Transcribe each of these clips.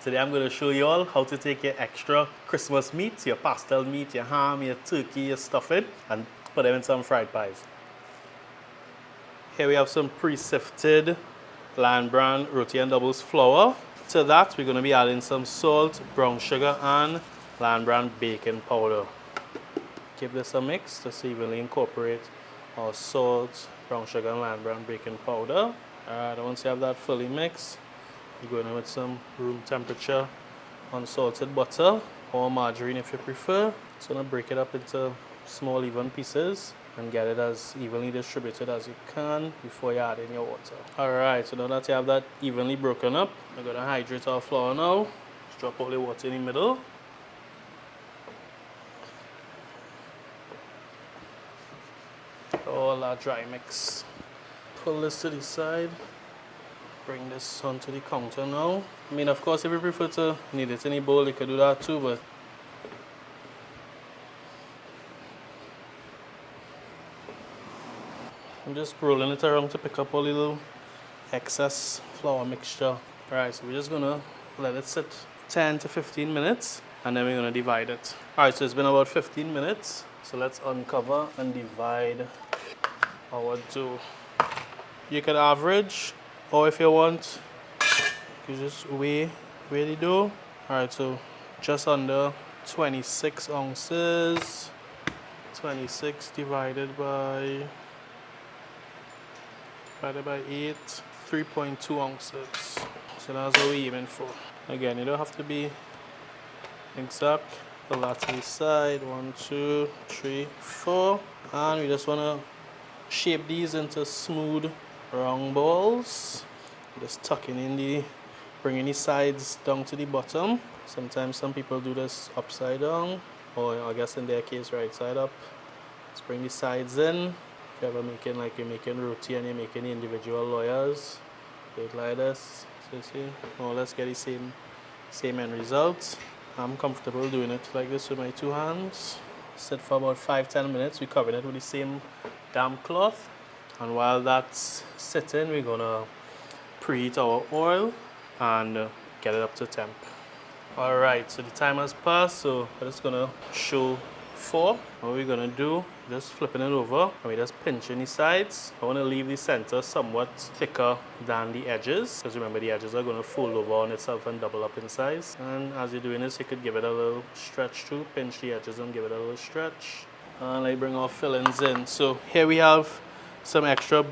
Today I'm going to show you all how to take your extra Christmas meat, your pastel meat, your ham, your turkey, your stuffing, and put them in some fried pies. Here we have some pre-sifted Lion Brand roti and doubles flour. To that we're going to be adding some salt, brown sugar, and Lion Brand baking powder. Give this a mix to evenly incorporate our salt, brown sugar, and Lion Brand baking powder. Alright, once you have that fully mixed, you're going in with some room temperature unsalted butter or margarine if you prefer. So I'm going to break it up into small even pieces and get it as evenly distributed as you can before you add in your water. Alright, so now that you have that evenly broken up, we're going to hydrate our flour now. Just drop all the water in the middle. All our dry mix. Pull this to the side. Bring this onto the counter now. I mean, of course, if you prefer to knead it in a bowl, you could do that too, but I'm just rolling it around to pick up all the little excess flour mixture. Alright, so we're just gonna let it sit 10 to 15 minutes and then we're gonna divide it. Alright, so it's been about 15 minutes. So let's uncover and divide our dough. You can average, or if you want, you just weigh the dough. Alright, so just under 26 ounces. 26 divided by 8, 3.2 ounces. So that's what we're aiming for. Again, you don't have to be exact. Pull that to the side. 1, 2, 3, 4. And we just want to shape these into smooth round balls. Just tucking in bringing the sides down to the bottom. Sometimes some people do this upside down, or I guess in their case right side up. Let's bring the sides in. If you're ever making, like you're making roti and you're making the individual layers, do it like this. So you see, now let's get the same end result. I'm comfortable doing it like this with my two hands. Sit for about 5-10 minutes. We're covering it with the same damp cloth. And while that's sitting, we're gonna preheat our oil and get it up to temp. Alright, so the time has passed, so we're just gonna show 4. What we're gonna do, just flipping it over and we're just pinching the sides. I want to leave the center somewhat thicker than the edges, because remember the edges are going to fold over on itself and double up in size. And as you're doing this, you could give it a little stretch too. Pinch the edges and give it a little stretch. And I bring our fillings in. So here we have some extra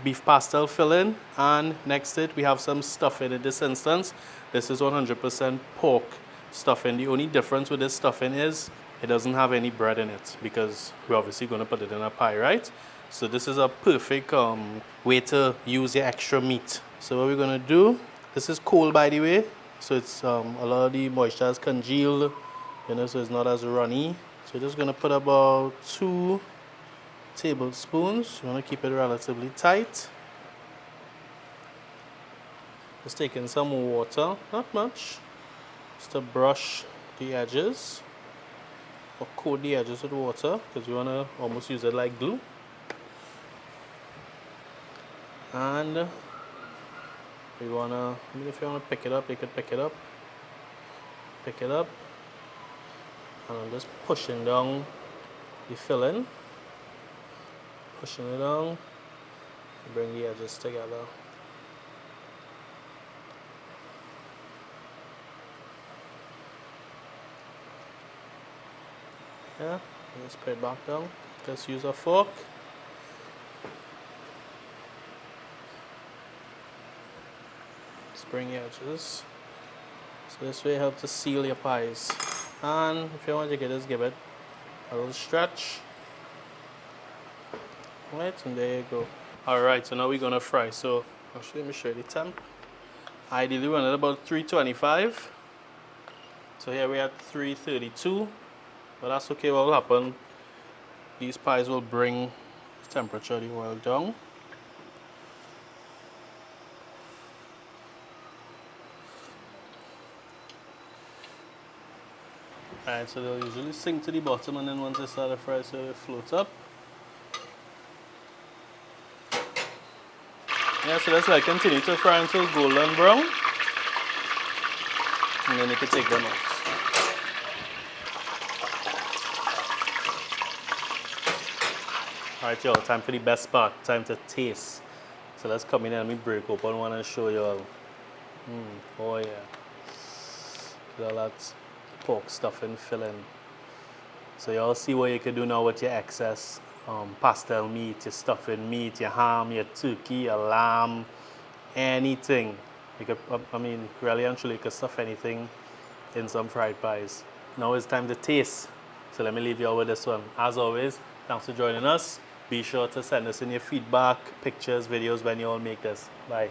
beef pastel filling, and next to it we have some stuffing. In this instance, this is 100% pork stuffing. The only difference with this stuffing is it doesn't have any bread in it, because we're obviously going to put it in a pie, right? So this is a perfect way to use your extra meat. So what we're going to do, this is cold by the way, so it's a lot of the moisture has congealed, you know, so it's not as runny. So we're just going to put about 2 tablespoons. You want to keep it relatively tight. Just taking some water, not much, just to brush the edges, or coat the edges with water, because you want to almost use it like glue. And we want to, I mean, if you want to pick it up, you could pick it up, and I'm just pushing down the filling, pushing it down, bring the edges together. Yeah, just put it back down. Just use a fork. Just bring the edges. So this way it helps to seal your pies. And if you want, you can just give it a little stretch. Right, and there you go. Alright, so now we're gonna fry. So actually let me show you the temp. Ideally we want it about 325. So here we're at 332. But that's okay. What will happen, these pies will bring the temperature of the oil down. Alright, so they'll usually sink to the bottom, and then once they start to fry, so they float up. Yeah, so let's like continue to fry until golden brown. And then you can take them out. Alright y'all, time for the best part, time to taste. So let's come in and we break open one and show you all. Oh yeah. Look at that pork stuffing filling. So y'all see what you can do now with your excess pastel meat, your stuffing meat, your ham, your turkey, your lamb, anything. You could, I mean, really and truly, you could stuff anything in some fried pies. Now it's time to taste. So let me leave you all with this one. As always, thanks for joining us. Be sure to send us in your feedback, pictures, videos when you all make this. Bye.